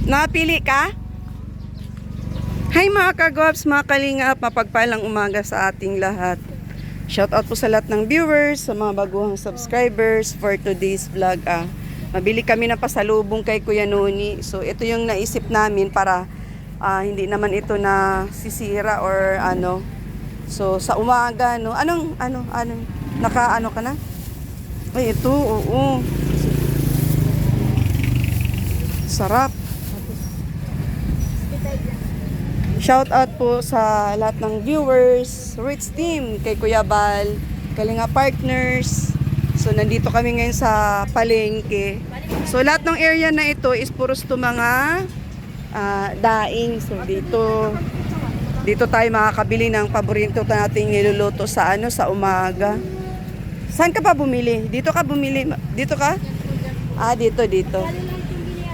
Napili ka? Hi mga kagwaps, mga kalingap, mapagpalang umaga sa ating lahat. Shoutout po sa lahat ng viewers, sa mga baguhang subscribers for today's vlog. Mabili kami ng pasalubong kay Kuya Noni. So ito yung naisip namin para hindi naman ito na sisira or ano. So sa umaga, no? Anong naka-ano ka na? Ay, ito, oo. Sarap. Shout out po sa lahat ng viewers, Rich Team, kay Kuya Bal, Kalinga Partners. So nandito kami ngayon sa palengke. So lahat ng area na ito is puros to mga daing. So dito tayo makakabili ng paborito nating niluluto sa sa umaga. Saan ka pa bumili? Dito ka bumili? Dito ka? Dito.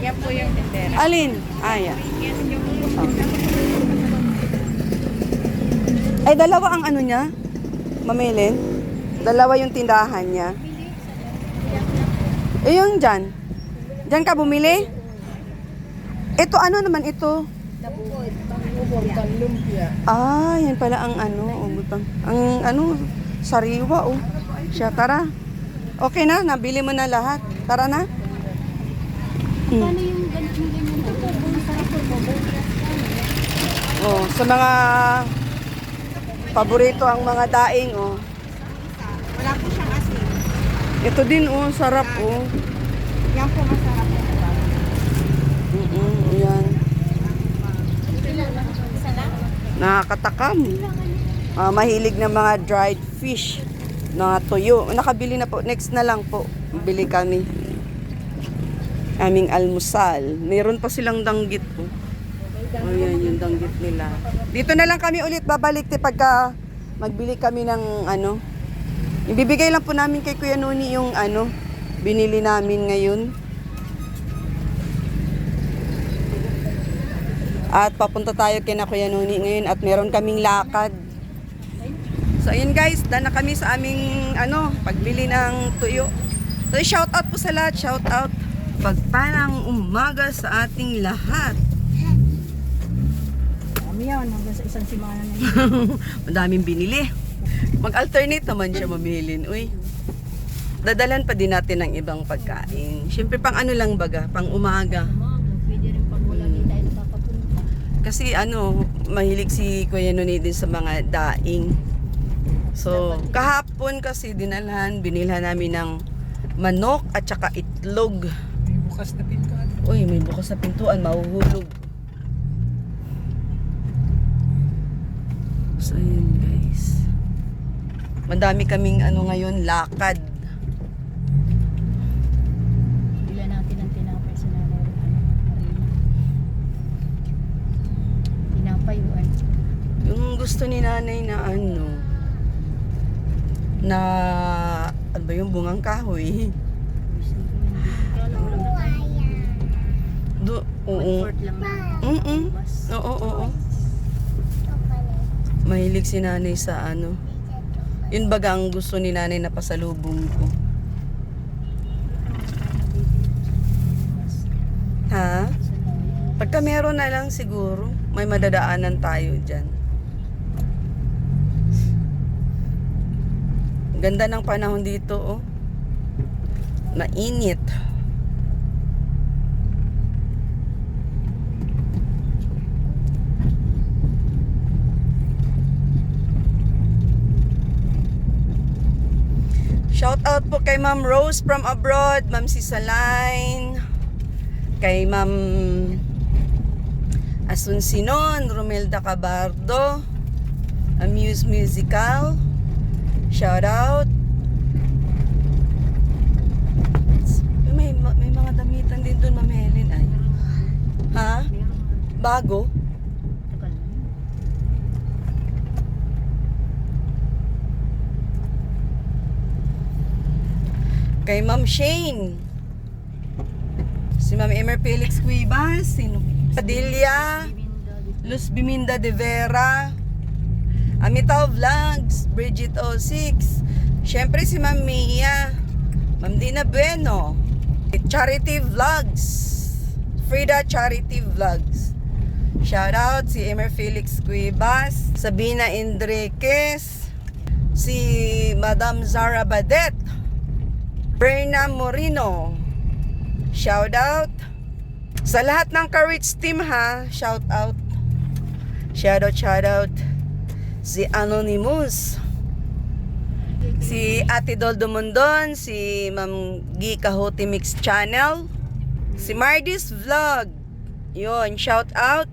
Yan po yung tindera. Alin? Yan. Yan yung Ay, dalawa ang ano niya? Mamilin? Dalawa yung tindahan niya. Yung dyan. Dyan ka bumili? Ito, ano naman ito? Yan pala ang sariwa, oh. Siya, tara. Okay na, nabili mo na lahat. Tara na. Paano yung ganyan? Oh, sa mga paborito ang mga daing, oh. Wala po siyang asin. Ito din, oh, sarap, oh. Yan po masarap. Yan. Isa na? Nakakatakam. Mahilig na mga dried fish. Mga tuyo. Nakabili na po. Next na lang po. Bili kami. Aming almusal. Meron pa silang danggit po. Ayan yung danggit nila. Dito na lang kami ulit babalik pagka magbili kami ng ibibigay lang po namin kay Kuya Noni yung binili namin ngayon. At papunta tayo kay Kuya Noni ngayon at meron kaming lakad. So ayun guys, daan na kami sa aming pagbili ng tuyo. So shout out po sa lahat, shout out. Pagpalang umaga sa ating lahat. Yan, hanggang sa isang simana na yun. Madaming binili. Mag-alternate naman siya mamilin. Uy, dadalan pa din natin ng ibang pagkain. Siyempre pang lang baga, pang umaga. Pwede rin pag wala din tayo nakapapunta. Kasi mahilig si Kuya Noni din sa mga daing. So, kahapon kasi binilhan namin ng manok at saka itlog. May bukas na pintuan. Uy, may bukas na pintuan, mahuhulog. So, yun guys. Madami kaming ngayon, lakad. Bila natin ang tinapay sa nanay. Tinapay yun. Yung gusto ni nanay na na ano ba yung bungang kahoy? Oo. Oo. Mahilig si nanay sa yun baga ang gusto ni nanay na pasalubong ko. Ha? Pagka meron na lang siguro, may madadaanan tayo dyan. Ganda ng panahon dito, oh. Mainit. Shout out po kay Ma'am Rose from abroad, Ma'am Sisaline, kay Ma'am Asuncinon, Romelda Cabardo, Amuse Musical. Shout out. May mga damitan din doon, Ma'am Helen. Ay. Ha? Bago? Kay Ma'am Shane. Si Ma'am Emer Felix Cuevas. Sino? Padilla. Luz Biminda de Vera. Amitaw Vlogs. Bridget 06. Siyempre si Ma'am Mia. Ma'am Dina Bueno. Charity Vlogs. Frida Charity Vlogs. Shout out si Emer Felix Cuevas, Sabina Enriquez, si Madam Zara Badet, Berna Morino. Shout out sa lahat ng Courage team ha. Shout out. Shout out. Si Anonymous, si Ate Doldo Mondon, si Ma'am Gi Kahote Mix Channel, si Mardis Vlog. Yun, shout out.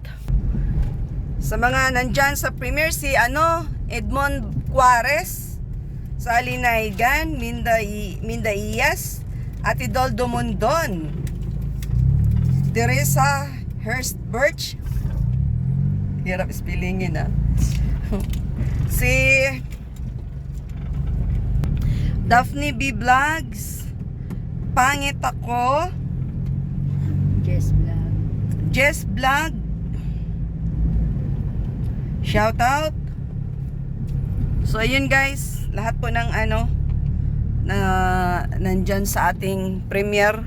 Sa mga nandyan sa premiere, si Edmond Juarez, sa Alinaigan, Mindayas, Ate Doldo Mondon, Teresa Hurst Birch, hirap spellingin si Daphne B. Vlogs, Pangit Ako, Jess Vlog, shout out. So ayun guys, lahat po ng na nandyan sa ating premiere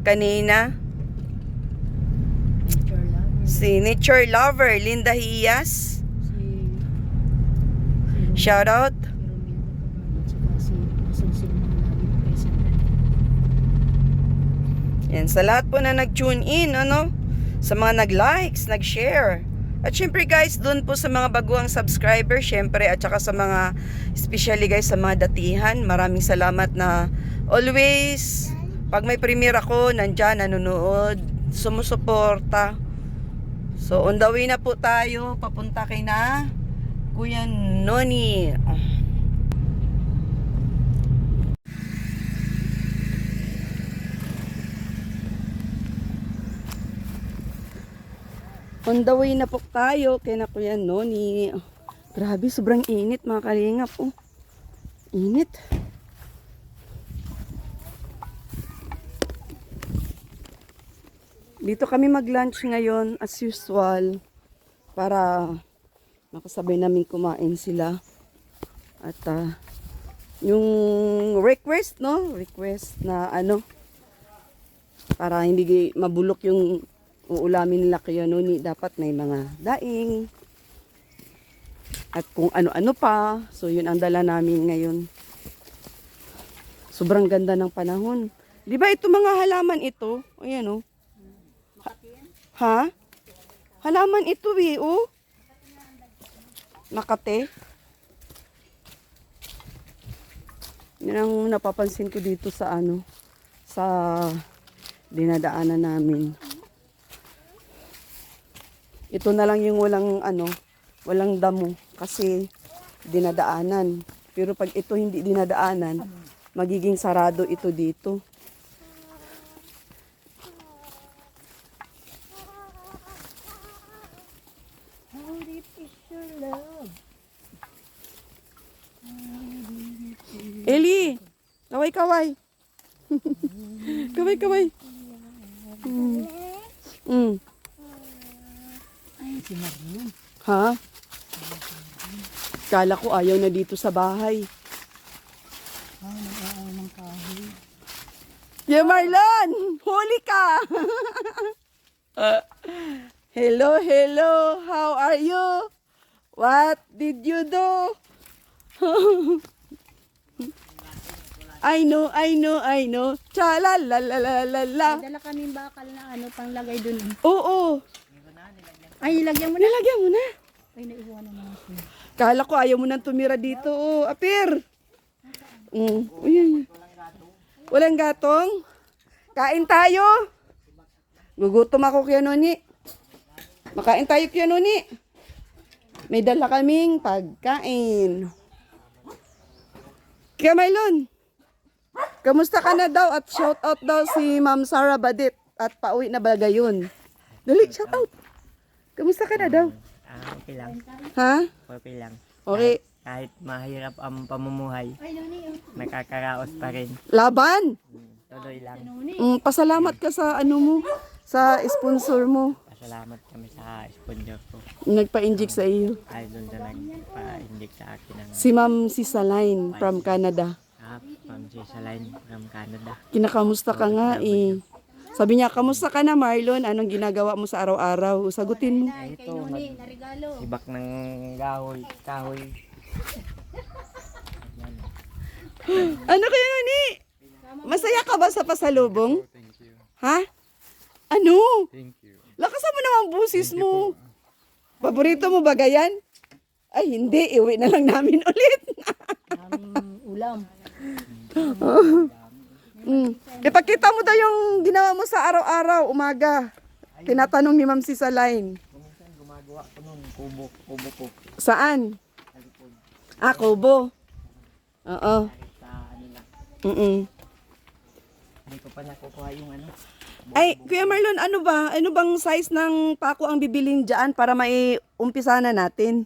kanina. Si Nature Lover, Linda Hiyas, shout out. Yan, sa lahat po na nag-tune in, sa mga nag-likes, nag-share. At syempre guys, dun po sa mga baguang subscriber, syempre, at saka sa mga, especially guys, sa mga datihan, maraming salamat na always, pag may premiere ako, nandyan, nanonood, sumusuporta. So, on the way na po tayo, papunta kay na Kuya Noni. On the way na po tayo kay na Kuya Noni. Grabe, sobrang init mga kalingap. Init. Dito kami mag-lunch ngayon as usual para makasabay namin kumain sila. At yung request na para hindi mabulok yung uulamin nila kaya Noni, dapat may mga daing at kung ano-ano pa. So yun ang dala namin ngayon. Sobrang ganda ng panahon. Di ba ito mga halaman ito? Ayan Ha? Halaman ito Makate. Yan ang napapansin ko dito sa sa dinadaanan namin. Ito na lang yung walang damo kasi dinadaanan. Pero pag ito hindi dinadaanan, magiging sarado ito dito. Eli, kaway. Kaway. Ay, si Marlon. Ha? Kala ko ayaw na dito sa bahay. Nag-aaw ng kahoy. Yeah, Marlon! Huli ka! Hello. How are you? What did you do? I know. Cha-la-la-la-la-la. May dala kaming bakal na panglagay dun. Oo. Ay, nilagyan mo na. Nilagyan mo na. Ay, naiwanan na natin. Kala ko ayaw mo nang tumira dito. Apir. Ayan. Walang gatong? Kain tayo. Gugutom ako Kuya Noni. Makain tayo Kuya Noni. May dala kaming pagkain. Kuya Marlon, kamusta ka na daw at shout out daw si Ma'am Zara Badet at pauwi na ba gayon? Dali, shout out. Kamusta ka na daw? Okay lang. Ha? Okay lang. Okay. Kahit mahirap ang pamumuhay, nakakaraos pa rin. Laban. Tuloy lang. Pasalamat ka sa sa sponsor mo. Pasalamat kami sa sponsor ko. Nagpa-inject sa iyo. Ay, doon na nagpa-inject sa akin ng Si Ma'am Sisaline from Canada. Ma'am Saline from Canada. Kinakamusta ka nga Sabi niya, kamusta ka na Marlon? Anong ginagawa mo sa araw-araw? Sagutin mo. Ay, kay Noni, na regalo. Ibak ng kahoy. Ano kaya ni? Masaya ka ba sa pasalubong? Ha? Ano? Thank you. Lakasan mo naman busis mo. Paborito mo ba gayan? Ay, hindi. Iuwi na lang namin ulit. Aming ulam. Ipakita mo daw yung ginawa mo sa araw-araw, umaga. Tinatanong ni Ma'am Sisaline. Kuminsan gumagawa ko nun, kubo ko. Saan? Sa likod. Ah, kubo. Oo. Sa ano lang. Hindi ko pa nakukuha yung ano. Ay, Kuya Marlon, ano ba? Ano bang size ng pako ang bibilin dyan para maiumpisa na natin?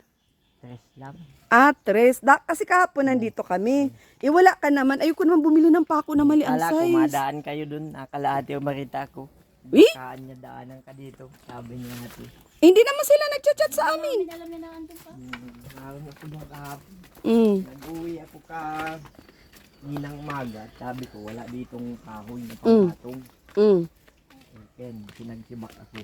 3 lang. Ah, 3. Kasi kahapon nandito kami. Wala ka naman. Ayoko naman bumili ng pako na mali ang Kala ko size. madaan kayo dun. Nakalaate o marita ko. Uy? Kaan niya daanan ka dito. Sabi niya ate. Hindi naman sila nagchat-chat sa amin. Alam niya na andun pa. Maroon ako nung kahapon. Mm. Nag-uwi ako ninang umaga. Sabi ko wala ditong kahoy na panggatong. Mm. Ken, pinagsibak ako.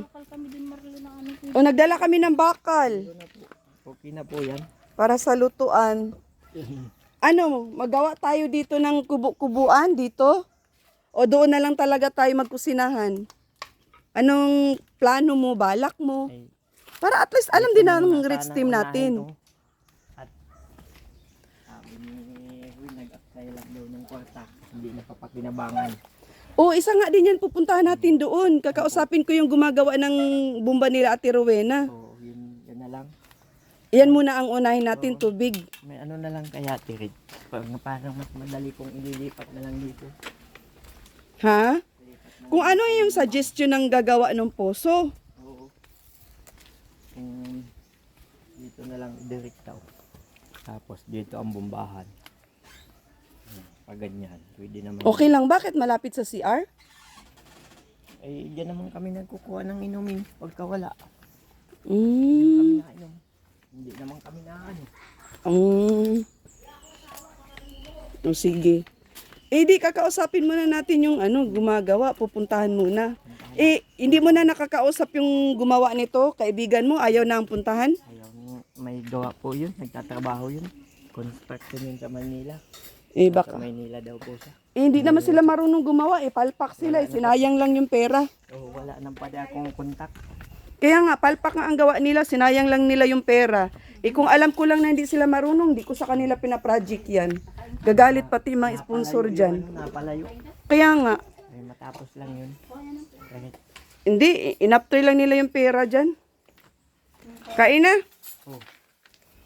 Bakal kami din Marlo na ano. O, nagdala kami ng bakal Okay na po yan. para sa lutuan. Ano, magawa tayo dito ng kubo-kubuan dito? O doon na lang talaga tayo magkusinahan? Anong plano mo, balak mo? Ay, Para at least alam din ng muna Rich sana team unahin natin. to. At sabi ni Huy, nag-apply lang daw ng kwarta. Hindi napapakinabangan. O, isa nga din yan, pupuntahan natin doon. Kakausapin ko yung gumagawa ng bumba nila Ate Rowena. So, yun na lang. Yan muna ang unahin natin, tubig. May ano na lang kaya, Tirit. Parang mas madali kong ililipat na lang dito. Ha? Kung ano yung suggestion ng gagawa ng poso. Oo. Dito na lang direct daw. Tapos dito ang bumbahan. Pag ganyan, pwede naman. Okay lang, bakit malapit sa CR? Eh, diyan naman kami nagkukuha ng inumin pagka wala. Mm. Kami nainom. Hindi naman kami na ano. O sige. Di kakausapin muna natin yung gumagawa, pupuntahan muna. Hindi mo na nakakausap yung gumawa nito, kaibigan mo, ayaw na ang puntahan? Ayaw niya, may gawa po yun, nagtatrabaho yun. Construction yun sa Manila. Sa Baka. Manila daw po siya. Hindi naman sila marunong gumawa, palpak sila, sinayang lang yung pera. So, wala nang pala akong kontak. Kaya nga, palpak nga ang gawa nila, sinayang lang nila yung pera. Kung alam ko lang na hindi sila marunong, di ko sa kanila pinaproject yan. Gagalit pati yung mga sponsor dyan. Napalayo. Kaya nga, Ay, matapos lang yun. Kahit, hindi, inaptoy lang nila yung pera dyan. Kain na. oh,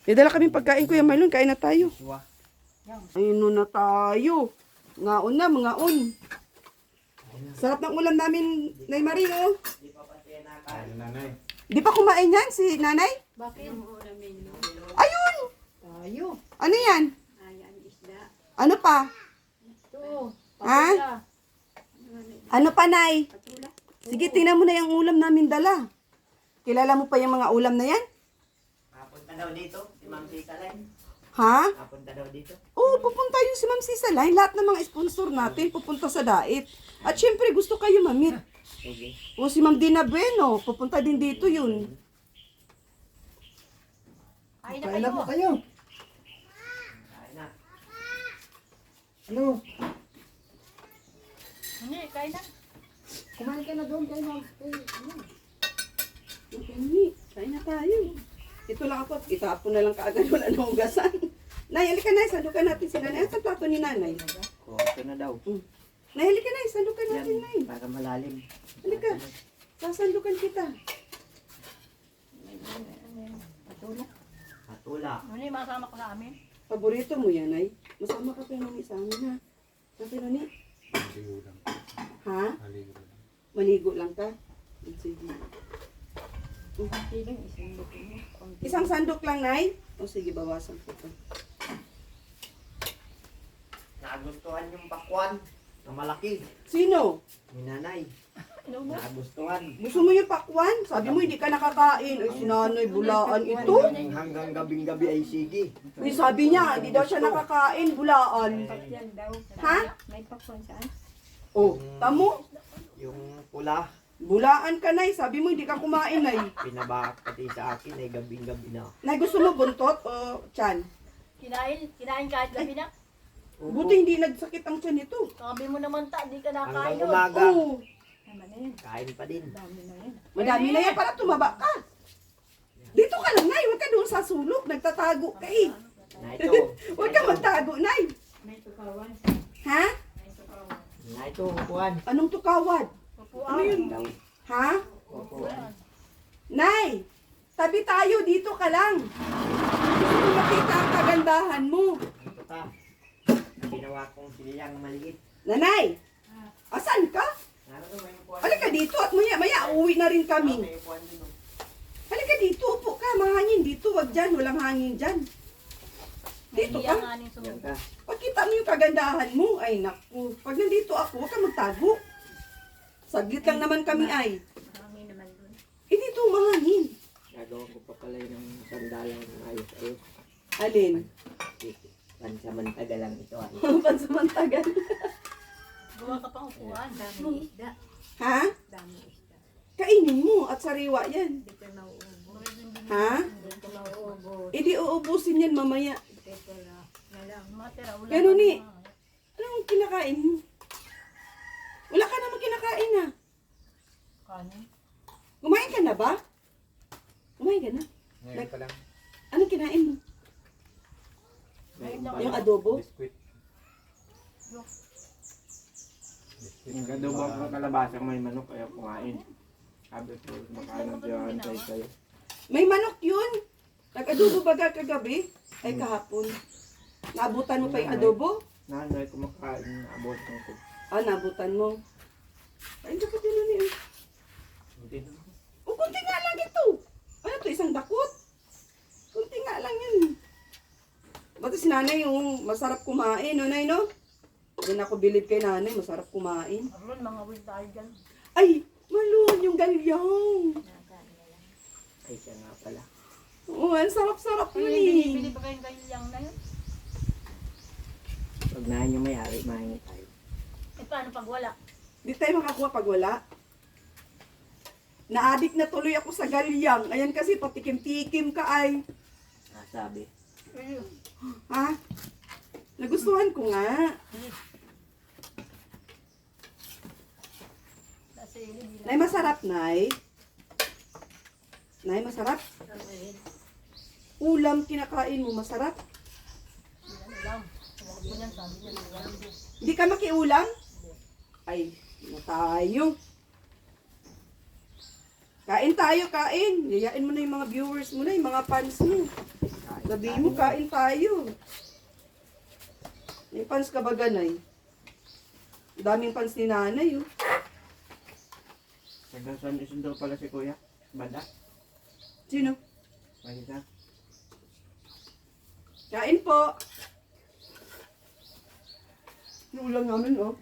Idala kaming pagkain, Kuya Marlon, kain na tayo. suwa. Ayun na tayo. Ngaon na, ngaon. Sarap ng ulam namin, Nay Marie, oh. Di pa kumain yan si nanay? Bakit? Ayun! Tayo. Ano yan? Ano pa? Ito. Ha? Ano pa, Nay? Sige, tingnan mo na yung ulam namin dala. Kilala mo pa yung mga ulam na yan? Kapunta daw dito, si Ma'am Sisaline. Ha? Kapunta daw dito. Oo, pupunta yung si Ma'am Sisaline. Lahat ng mga sponsor natin pupunta sa Dait. At syempre, gusto kayo mamit. Sige. O si Ma'am Dina Bueno, pupunta din dito yun. Ay, Kain na po kayo. Kain na. Ano? Hindi, kain na. Kumain ka na doon. Kain na. Kain na tayo. Ito lang ako, itapon na lang kaagad, wala na hugasan. Nay, halika na, sandukan natin si nanay. At plato ni nanay. Oh, ito na daw. Nay, halika na, sandukan natin, Yan, nay. para malalim. Halika, sasandukan kita. Patula. Ano yung masama ko sa amin? Paborito mo yan, nay. Masama ka kayo nung isa amin, ha? Natin, nani? Ha? Maligo lang ka? Sige. Isang sandok lang, nay? O sige, bawasan ko pa. Nagustuhan yung pakwan na malaki. Sino? Ni nanay. Nagustuhan. Gusto mo yung pakwan? Sabi mo hindi ka nakakain. Ay, sinanoy, bulaan ito. Hanggang gabing-gabi ay sige. Uy, sabi niya, hindi daw siya nakakain, bulaan. Yan daw. Ha? May pakwan saan? Oh, tamo? Yung pula, Bulaan ka, Nay. Sabi mo, hindi ka kumain, Nay. pinabak pati sa akin ay gabing-gabi na. Nay, gusto mo buntot o tiyan? Kinain kahit gabi na. Buti hindi nagsakit ang tiyan nito. Sabi mo naman di ka Hanggang nakain yun. umaga, Oo. Tama na yun. kain pa din. Dami na yun. Madami na yan para tumaba ka. Dito ka lang, Nay. Huwag ka doon sa sulok. Nagtatago ka eh. Na ito, Huwag ka magtago, Nay. May tukawan. Ha? na ito, kuhan. Anong tukawad? Ano yun? Ha? Kuhan. Nay, tabi tayo. Dito ka lang. Gusto ko makita ang kagandahan mo. Ito ka. Ginawa kong sinilang maliit. Nanay, asan ka? Naroon may kuhan. Halika dito at maya uwi na rin kami. May kuhan din. Oh. Halika dito, upo ka. Mahangin dito. Wag dyan. Walang hangin dyan. Dito Hindi ka. ang aning Yan sumugod. ka. Pagkita mo yung kagandahan mo, ay naku. Pag nandito ako, huwag ka magtago. Saglit lang naman kami ay. Hangin naman dun. Eh dito mahangin. Gagawa ko pa pala yung sandalang ayos-ayos. Alin? Pansamantaga lang ito. Ay. Pansamantagan. Gawa ka pang upuan. Dami isda. Ha? Dami isda. Kainin mo at sariwa yan. Hindi ka nauubos. Ha? Hindi ka nauubos. Eh di uubusin yan mamaya. Teka lang. Nalang matira. Wala Ganun ka eh. naman. Anong kinakain mo? Wala ka naman kinakain na. Kanin. Kumain ka na ba? Kumain ka na? Ngayon pa lang. Anong kinain mo? Yung adobo? Biskuit. Yung adobo ng kalabasa may manok kaya kumain. Sabi ko, makain ng diyan kayo. May manok yun. Nag-adobo baga kagabi? Ay kahapon. Naabutan mo pa yung adobo? Nanay kumakain, abot ng ko. Ah, naabutan mo. Ay, dapat yun ano yun. Hindi na. O, kunti nga lang ito. Ano to, isang dakot? Kunti nga lang yun. Ba't si nanay yung masarap kumain, no, Nay, no? Hindi ako bilib kay nanay, masarap kumain. Arun, mga will tayo dyan. Ay, malun yung galyang. Ay siya nga pala. Oo, ang sarap-sarap yun Bili eh. pa kayong kailang na yun. Pag nahin yung may-ari, mahingi tayo. Eh paano pag wala? Di tayo makakuha pag wala. Naadik na tuloy ako sa galyang. Ayan kasi patikim-tikim ka ay. Sabi. Ayun. Ha? Nagustuhan ko nga. Kasi hindi Nay, masarap, Nay. Nay, masarap. Ulam kinakain mo, masarap. alam. Huwag mo niyan, sabi niya. Alam mo. Hindi ka makiulam? Ay, na tayo. Kain tayo, kain. Yayain mo na yung mga viewers mo na, yung mga fans mo. Sabihin mo, kain tayo. May fans ka ba ganay? Ang daming fans ni nanay, oh. Hanggang saan isundo pala si Kuya? Banda? Sino? Mahisa? Kain po. Yung ulam namin, oh.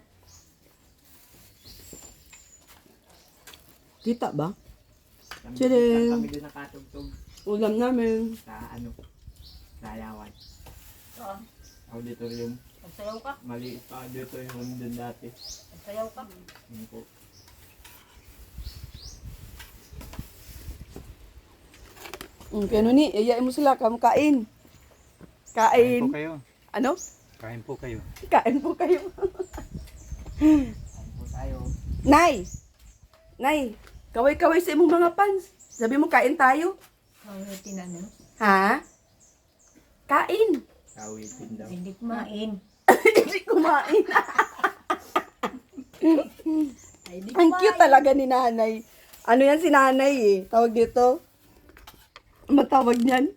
Kita ba? Tadang! Kami doon nakatugtog Ulam namin. sa ano? Sa Ayawan. Saan? Auditorium. Magsayaw ka? Maliit pa auditorium doon dati. Magsayaw ka? Yun po. Kaya ni, iyain mo sila, kain. Kain po Kain. kayo. Ano? Kain po kayo. Kain po kayo. Kain po tayo. Nay! Nay! Kaway-kaway sa imong mga fans. Sabi mo, kain tayo. Ang tinanong. Ha? Kain. Kawitin daw. Hindi kumain. Hindi kumain. Ay, di Ang cute talaga ni nanay. Ano yan si nanay eh. Tawag dito. Ang matawag niyan.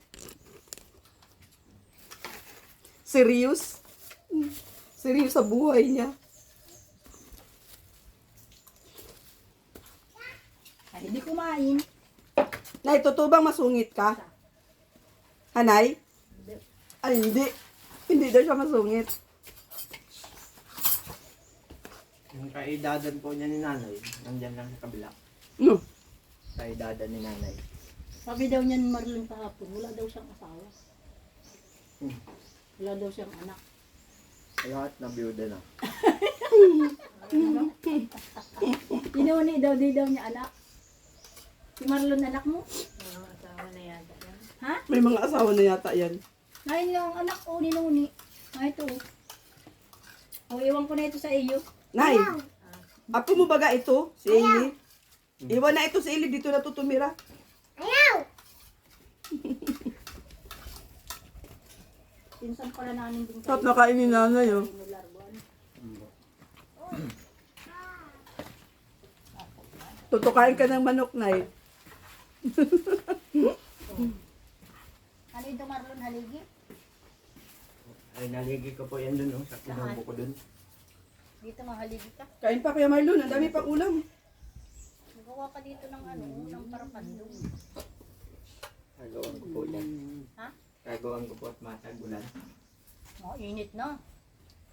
Serious. Serious sa buhay niya. Ay, hindi kumain. Nay, totoo bang masungit ka? Hanay? Ay, hindi. Hindi daw siya masungit. Yung kaidadan po niya ni nanay, nandyan lang sa kabila. No. Kaidadan ni nanay. Sabi daw niya ni Marlon kahapon, wala daw siyang asawa. Wala daw siyang anak. Lahat na byuda na. Inuni daw, di daw niya anak. Si Marlon anak mo? Ha? May mga asawa na yata yan. Ngayon yung anak ko, ninuni. Ito. O, iwan ko na ito sa iyo. Nay, apo mo baga ito, si Eli? Iwan na ito si Eli, dito na tutumira. Pinsan pala namin din Sarap na kain ni nanay, oh. Tutukain ka ng manok, Nay. Ano ito Marlon, haligi? Ay, naligi ko po yan dun, oh, sa kinubo ko dun. Dito mahaligi ka. Kain pa kaya Marlon, ang dami pang ulam. Magawa ka dito ng ano, ng parapandong. Gagawin ko po yan. Ha? Gagawin ko po at matagulan. Init na.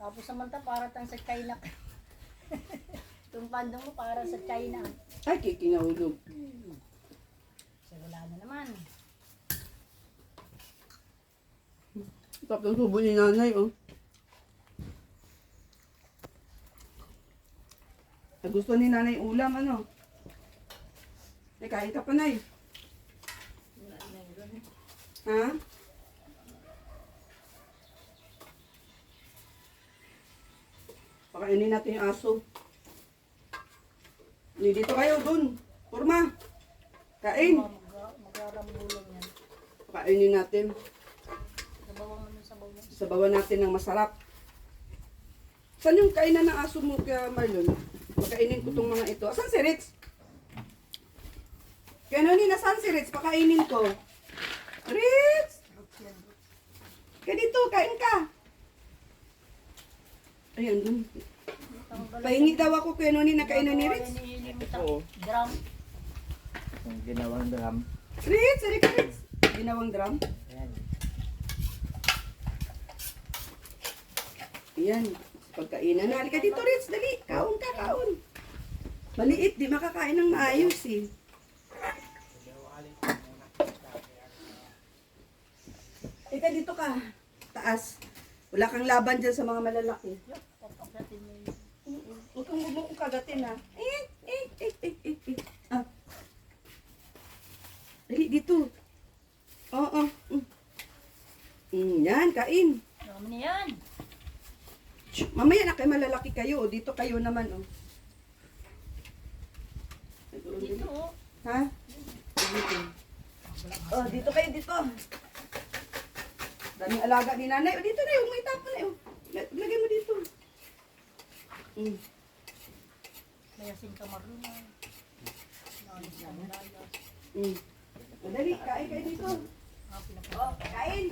Tapos samanta para tang sa China. Itong pandong mo para sa China. Ay, kikinahulog. So wala na naman. Sarap ng subo ni nanay, oh. Gusto ni nanay ulam, ano? Ay, kain ka pa, Nay. Ha? Pakainin natin yung aso. Hindi dito kayo, dun. Purma. Kain. Magrarambulan yan. Pakainin natin. Nabawa mo ng sabaw mo. Sabawan natin ng masarap. Saan yung kainan ng aso mo kaya Marlon? Pakainin ko tong mga ito. Asan si Ritz? Kaya nani, nasaan si Ritz? Pakainin ko. Ritz! Kaya dito, kain ka. Ayan, dun. Pahingi daw ako kaya nani na kainan ni Ritz. Oo. Drum. Yung ginawang drum. Ritz! Ari ka, Ritz! Ginawang drum. Ayan. Ayan. Pagkainan na. Halika dito, Ritz. Dali. Kaon ka, kaon. Maliit. Di makakain ng maayos eh. Ika dito ka. Taas. Wala kang laban dyan sa mga malalaki. Huwag kang bubong kagatin ha. Ah. Dali dito. Oo. Yan, kain. Ano na yan? Shh, mamaya na kayo malalaki kayo. O, dito kayo naman. Oh. Dito oh. Ha? Dito. Oh, dito kayo, dito. Daming alaga ni nanay. O, dito na yun. May tapon na yun. Lagay mo dito. Mayasin ka Marlon. Naalis ang laya. Madali, kain kayo dito. Oh, kain.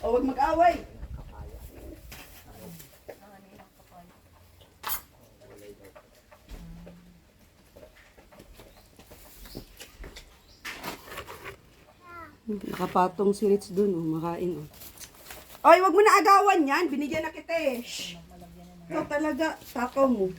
O, huwag mag-away. Nakapatong si Ritz dun, oh, makain. Oh. Oy, wag mo na agawan yan. Binigyan na kita eh. Shh. Ikaw talaga, takaw mo.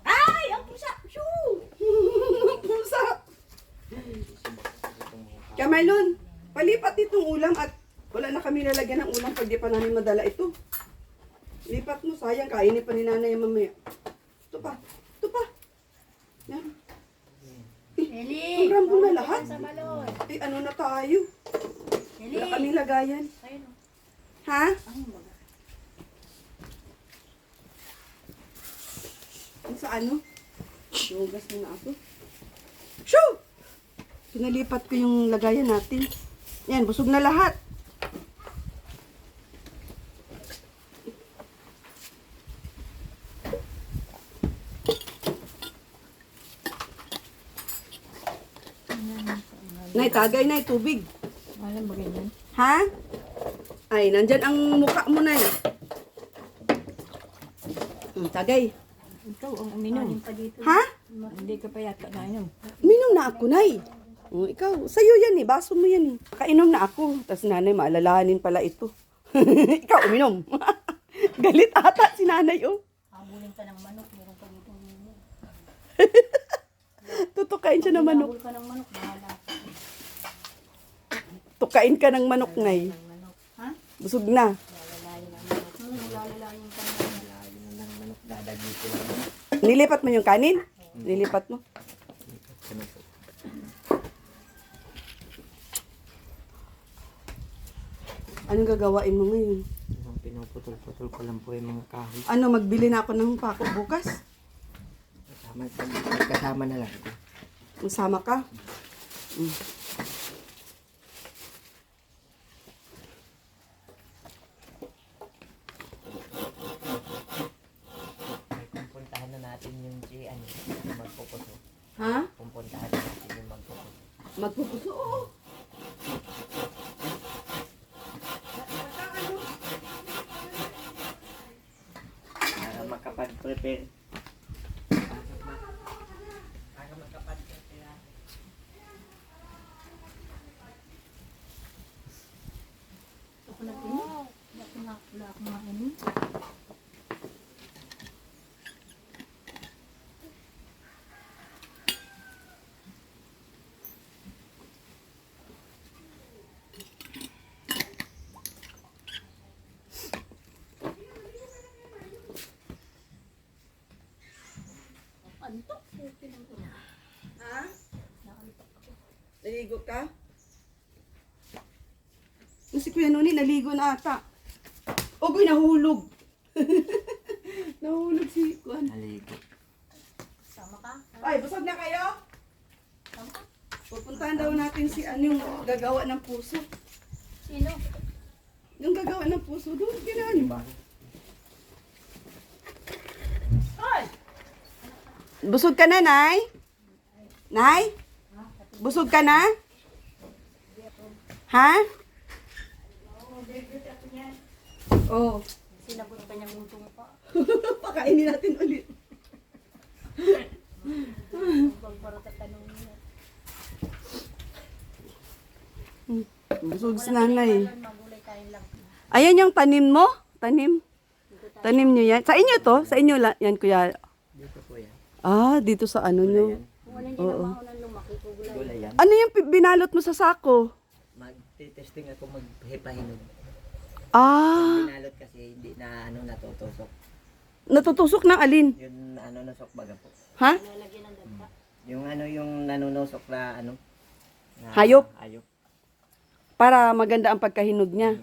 Ay, ang pusa! Shoo! Ang pusa! Kamalon, palipat itong ulam at wala na kami lalagyan ng ulam pag di pa namin madala ito. Lipat mo, sayang, kainin pa ni nanay mamaya. Ito pa, ito pa. Yan. Eli! Ang rambo na lahat. Sa balon. Eh, ano na tayo? Eli! Wala kaming lagayan. Ayun oh. Ha? Ang baga. Ano sa ano? Hugas mo na ako. Shoo! Pinalipat ko yung lagayan natin. Yan, busog na lahat. Nay, tagay na tubig. Alam ba ganyan? Ha? Ay, nandyan ang mukha mo na eh. Tagay. Ikaw ang uminom. Alim pa dito. Ha? Hindi ka pa yata nainom. Minom na ako, Nay. Oh, ikaw, sa'yo yan eh. Baso mo yan eh. Kainom na ako. Tapos nanay, maalalahanin pala ito. Ikaw, uminom. Galit ata si nanay, oh. Habulin ka ng manok. Meron ka Tutukain siya ng manok. Hinahol ka ng manok, bahala ka. Tukain ka ng manok ngay. Ha? Busog na. Lalalayin ang manok. Lalalayin ka ng Ng manok, dadagito lang. Nilipat mo yung kanin? Nilipat mo? Ano po? Anong gagawain mo ngayon? Yung pinuputol-putol ko lang po yung mga kahoy. Ano, magbili na ako ng pako bukas? Kasama na lang ito. Masama ka? Mm. Pupuntahan na natin yung ano, magpuputo. Ha? Pupuntahan na natin yung magpuputo. Magpupuso? Oo. Para makapag-prepare. Ako na din. Wala akong makainin. Antok. Ha? Naligo ka? Si Kuya Noni, naligo na ata. Ogoy, nahulog. Nahulog si Kuan. Naligo. Sama ka? Ay, busog na kayo? Sama ka? Pupuntahan daw natin si yung gagawa ng puso. Sino? Yung gagawa ng puso, doon, gano'n. Hoy! Busog ka na, Nay? Nay? Busog ka na? Ha? Oh. Sinagot pa niya utong pa. Pakainin natin ulit. Pagparot at tanong niya. Busog si nanay. Magulay tayo lang. Ayan yung tanim mo? Tanim? Tanim nyo yan? Sa inyo to? Sa inyo yan, kuya? Dito po yan. Ah, dito sa ano nyo. Kung ano hindi na maunan lumaki, kugulay. Gulay yan. Ano yung binalot mo sa sako? Magte-testing ako maghipahinog. Ah, Binalot kasi hindi na natutusok. natutusok ng alin? Yung nusok baga po. Ha? Lalagyan ng danta. Yung nanunusok na na Hayop? Hayop. Para maganda ang pagkahinog niya.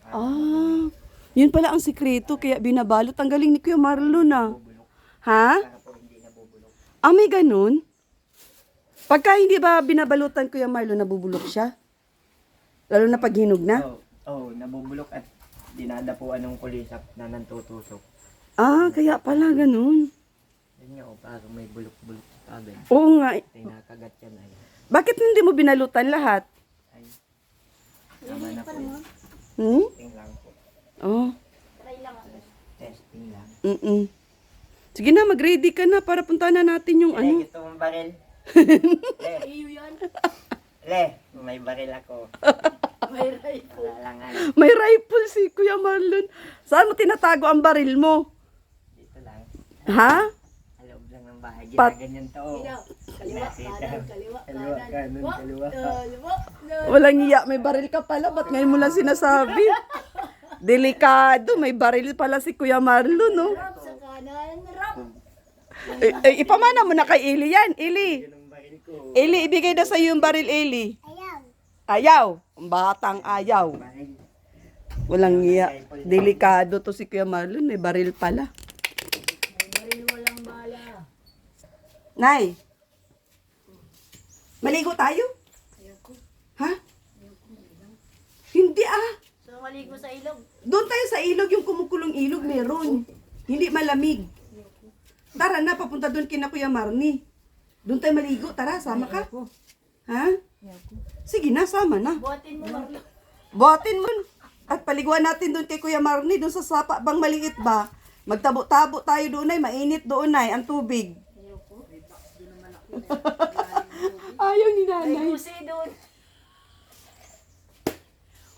Ah, yun pala ang sikreto, kaya binabalot. Ang galing ni Kuya Marlon ah. Ha? Para po hindi nabubulok. Ah, may ganun? Pagka hindi ba binabalutan Kuya Marlon, nabubulok siya? Lalo na pag hinog na? Nabubulok at dinadapuan ng kulisap na nantutusok. Ah, kaya pala ganun. Yun nga, parang may bulok-bulok agad. Oo nga. Tinakagat yan ay. Bakit hindi mo binalutan lahat? Ay. Tama na po. Hmm? Testing lang po. Oh. Try lang ako. Testing lang. Mm-mm. Sige na, mag-ready ka na para puntahan na natin yung ano. Ito ang baril. Le, Iyo yan. may baril ako. May rifle. Wala lang May rifle si Kuya Marlon. Saan mo tinatago ang baril mo? Dito lang. Ha? Sa loob lang ng bahay. Pat- Ginaganyan to. Kaliwa, kanan, kaliwa, Kaliwa, kanan, kaliwa. kaliwa. Walang iya, may baril ka pala. Ba't ngayon mo lang sinasabi? Delikado, may baril pala si Kuya Marlon, no? Rap sa kanan, rap. Ipamana mo na kay Eli yan, Eli. Yun ang baril ko. Eli, ibigay na sa'yo yung baril, Eli. Ayaw. Ang batang ayaw. Baril. Walang iya. Delikado to si Kuya Marlon, may baril pala. Baril walang bala. Nay, maligo tayo? Ha? Hindi ah. So, maligo sa ilog. Doon tayo sa ilog, yung kumukulong ilog meron. Hindi malamig. Tara na, papunta doon kina Kuya Marnie. Doon tayo maligo, tara, sama ka. Ha? Sige na, sama na. Buhatin mo, Marlo. Buhatin mo. At paliguan natin doon kay Kuya Marnie, doon sa sapa bang maliit ba? Magtabo-tabo tayo doon ay, mainit doon ay, ang tubig. Ayaw ni May nanay. gusi doon.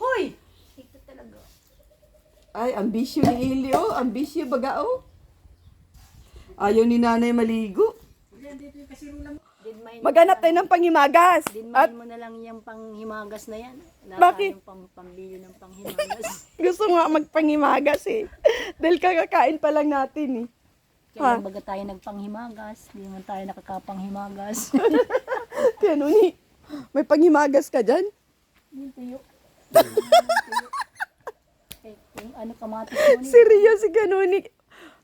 Hoy! Ito talaga. Ay, ambisyo ni Ili, oh. Ambisyo baga, oh. Ayaw ni nanay maligo. Maghanap tayo ng panghimagas. At Dinmain mo na lang yung panghimagas na yan. Wala Bakit? tayong pambili ng panghimagas. gusto nga magpanghimagas eh. Dahil kakakain pa lang natin eh. Kaya baga tayo nagpanghimagas, hindi naman tayo nakakapanghimagas. Kaya nuni, may panghimagas ka dyan? Yung tuyo. Eh, yung ano kamatis mo ni. Seryoso ka nuni.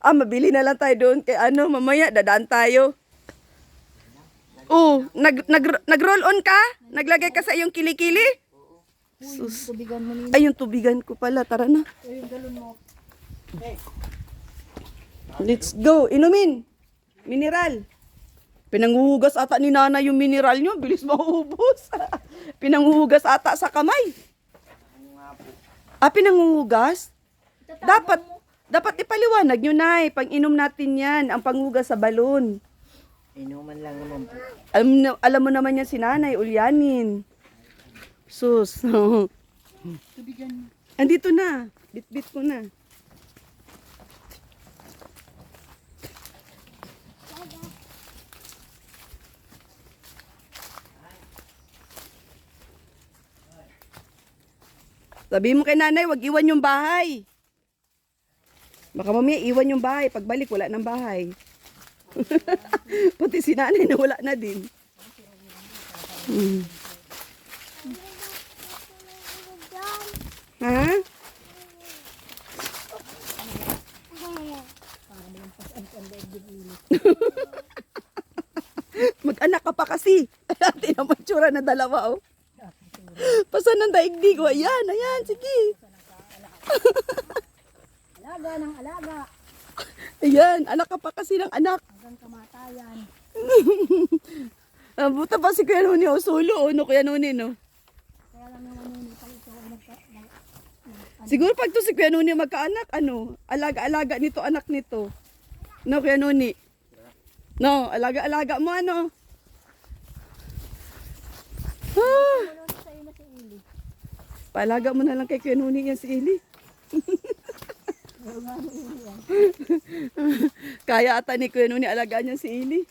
Mabili na lang tayo doon. Kaya mamaya dadaan tayo. Nag-roll on ka? Naglagay ka sa iyong kilikili? Sus. Tubigan mo ni. Ay, yung tubigan ko pala. Tara na. Yung galon mo. Let's go. Inumin. Mineral. Pinanghuhugas ata ni Nana yung mineral nyo. Bilis maubos. Pinanghuhugas ata sa kamay. Pinanghuhugas? Dapat ipaliwanag nyo, Nay. Pang-inom natin yan. Ang panghugas sa balon. Inuman lang naman po. Alam mo naman yan si Nanay, ulyanin. Sus. Andito na. Bit-bit ko na. Sabi mo kay Nanay, wag iwan yung bahay. Baka mamaya iwan yung bahay. Pagbalik, wala ng bahay. Pati si Nanay na wala na din. Ha? Mag-anak ka pa kasi. Ate naman tsura na dalawa, oh. Pasan ng daigdig, oh. Ayan, sige. Alaga ng alaga. Ayan, anak ka pa kasi ng anak. Hanggang kamatayan. Buta pa si Kuya Nuni, oh. Solo, oh. No, Kuya Nuni, no? Kaya lang naman yun, palito ko Siguro pag to si Kuya Nuni magkaanak, alaga-alaga nito, anak nito. No, Kuya Nuni? No, alaga-alaga mo, ano? sa'yo na si Ili. Paalaga mo na lang kay Kuya Nuni yan si Ili. Kaya ata ni Kuya Nuni alagaan niya si Ili.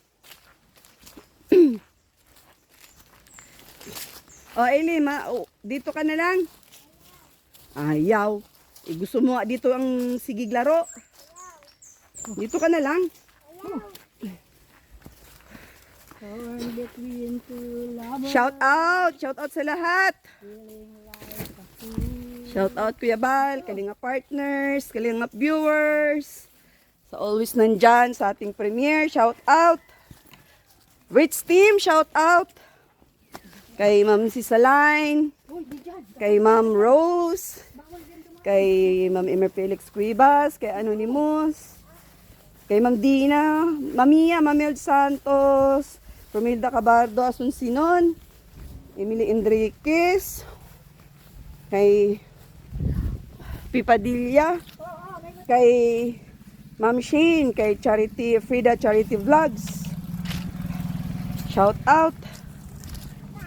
Ili, dito ka na lang. Ayaw. Gusto mo nga dito ang sigig laro. Dito ka na lang. Shout out sa lahat. Shout out Kuya Bal, Kalinga partners, Kalinga viewers. Sa always nandyan sa ating premiere, shout out. Rich team, shout out. Kay Ma'am Sisaline, kay Ma'am Rose, kay Ma'am Emer Felix Cuevas, kay Anonymous, kay Ma'am Dina, Mamia, Mamel Santos, Romilda Cabardo Asuncinon, Emily Enriquez, kay Pipadilla, kay Ma'am Shane, kay Frida Charity Vlogs. Shout out.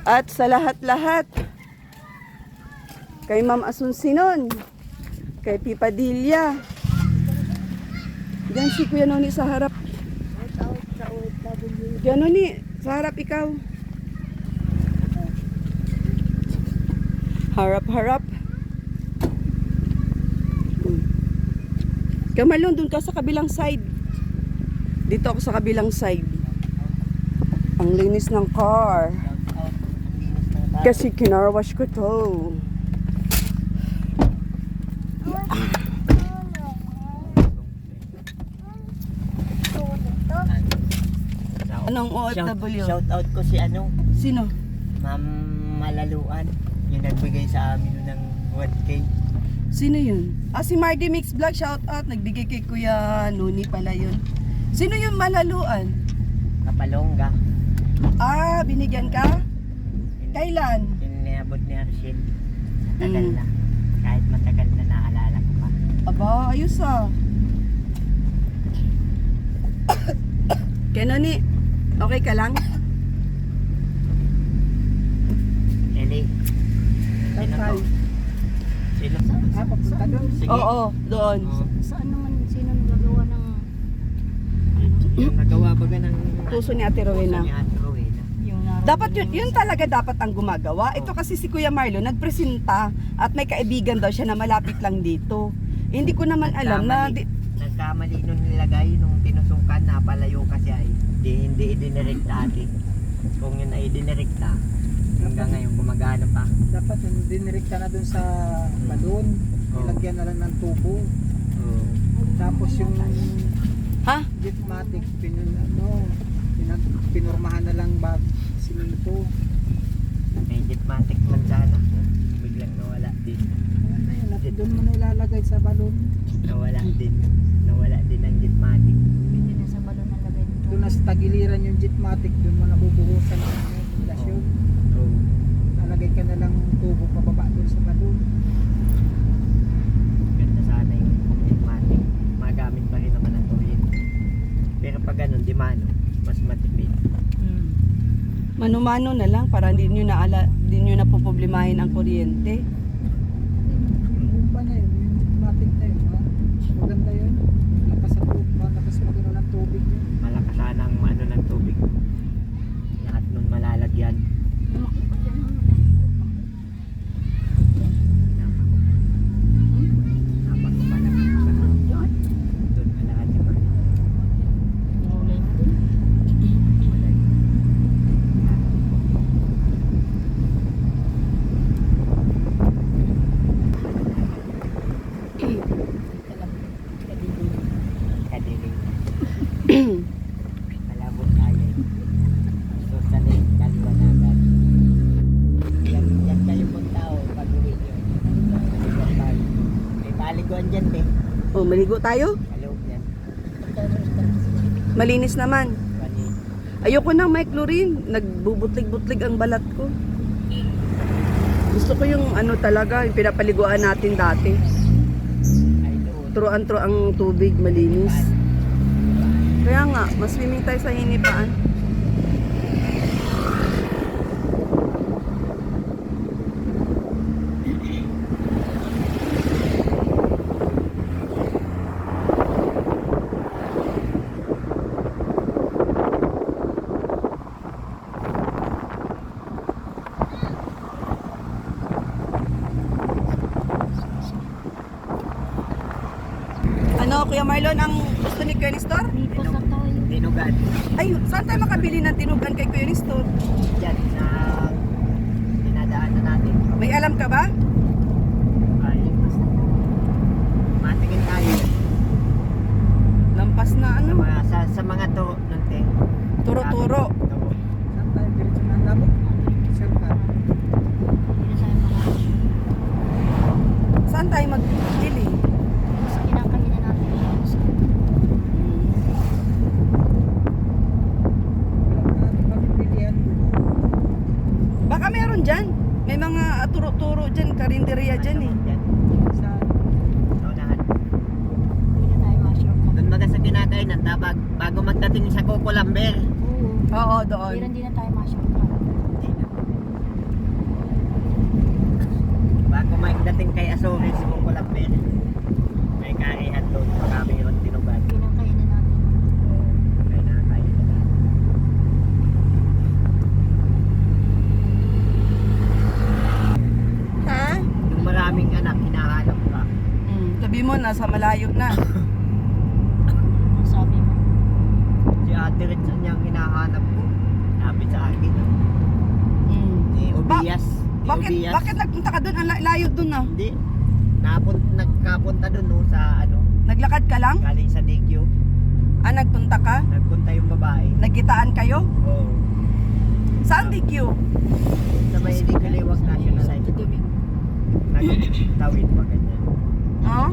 At sa lahat-lahat, kay Ma'am Asuncinon, kay Pipadilla. Diyan si Kuya Noni sa harap. Kuya Noni, sa harap ikaw. Harap-harap. Kamalon, dun ka sa kabilang side. Dito ako sa kabilang side. Ang linis ng car. Kasi kinarwash ko to. Anong OFW? Shout out ko si Sino? Ma'am Malaluan. Yung nagbigay sa amin ng 1K. Sino yun? Si Mardy Mix Vlog, shout out. Nagbigay kay Kuya Nuni pala yun. Sino yung malaluan? Kapalongga. Binigyan ka? Kailan? Yung niabot ni Arshil. Matagal na. Kahit matagal na naalala ko pa. Aba, ayos ah. Kaya Nuni, okay ka lang? Eli. Sino to? Sino? Sige. Oo, doon. Oo. Saan naman, sino gagawa ng Yung nagawa baga ng Puso ni Ate Rowena. Ni Ate Rowena. Yung naroon Dapat yung- yun talaga dapat ang gumagawa. Ito kasi si Kuya Marlon nagpresenta at may kaibigan daw siya na malapit lang dito. Hindi ko naman alam na Nagkamali nung nilagay nung tinusukan na palayo kasi ay hindi idinirekta ate. Kung yun ay idinirekta, hanggang ngayon gumagana pa. Dapat yung dinirekta na dun sa balon, nilagyan na lang ng tubo. Oo. Tapos yung ha? Jetmatic, pinurmahan na lang bag simento. May jetmatic man sana. Biglang nawala din. Ayan na yun, at doon mo na ilalagay sa balon. Nawala din. Nawala din ang jetmatic. Hindi na sa balon ang lagay nito. Doon na sa tagiliran yung Jetmatic, doon mo nabubuhusan ng pundasyon. Oo. Lalagay ka na lang tubo pababa doon sa balon. Ganda sana yung jetmatic. Magamit pa rin naman ang kuryente. Pero pag ganun, di mano, mas matipid. Mano-mano na lang para hindi nyo na poproblemahin ang kuryente. Yung bomba na yun, yung Jetmatic na yun, ha? Maganda yun. Lakas sa tubo, malakas magano ng tubig yun. Malakas sana ang ano ng tubig. Lahat nun malalagyan. Napako pa lang sa doon malaki pa. Inulay mo din. Malay. Kadiling. Malabot tayo. So sa lane, kaliwanagan. Yan kayo punta o pag-uwi nyo. Maliguan tayo. May paliguan dyan, te. O, maligo tayo? Kaloob yan. Malinis naman. Kani. Ayoko ng may chlorine. Nagbubutlig-butlig ang balat ko. Gusto ko yung ano talaga, yung pinapaliguan natin dati. Ay doon. Turuan-turo ang tubig, malinis. Kaya nga, mas swimming tayo sa hinipaan. Ano, Kuya Marlon, ang gusto ni Kuya Nestor? Dito sa tayo. Dinugan. Ay, saan tayo makabili ng tinugan kay Kuya Nestor? Yan na dinadaanan natin. May alam ka ba? Ay, matingin tayo. Lampas na Sa ano, mga, sa mga to, ng te. turo-turo. Saan tayo diretso ng labo? Sirka. Hindi na tayo makakasya. Saan tayo magbili? Sa kinakain na natin. Walang pagpipilian. Baka meron dyan. May mga turo-turo dyan, karinderya dyan eh. Yan. Sa Naunahan. Hindi na tayo ma-shortcut. Doon baga sa tinakainan, bago magdating sa Coco Lamber. Oo. Oo, Hindi doon. hindi na tayo ma-shortcut. Bago magdating kay Azores, Coco Lamber. May karihan doon, marami yun tinugan. Kinakain na natin. May nakakain na natin. Ha? Yung maraming anak, hinahanap ka. Sabi mo, nasa malayo na. Ang sabi mo. Si Ate Red, saan niyang hinahanap ko? Sabi sa akin. Si Obias. Si Bakit, Obias. bakit nagpunta ka doon? Ang layo doon ah. Hindi. Nagkapunta doon no, sa ano, Naglakad ka lang? galing sa DQ. Ah, nagpunta ka? Nagpunta yung babae. Nagkitaan kayo? Oo. Saan DQ? Sa may Digaliwag National Life. Tuduming. Nagtawid pa ganyan. Oh?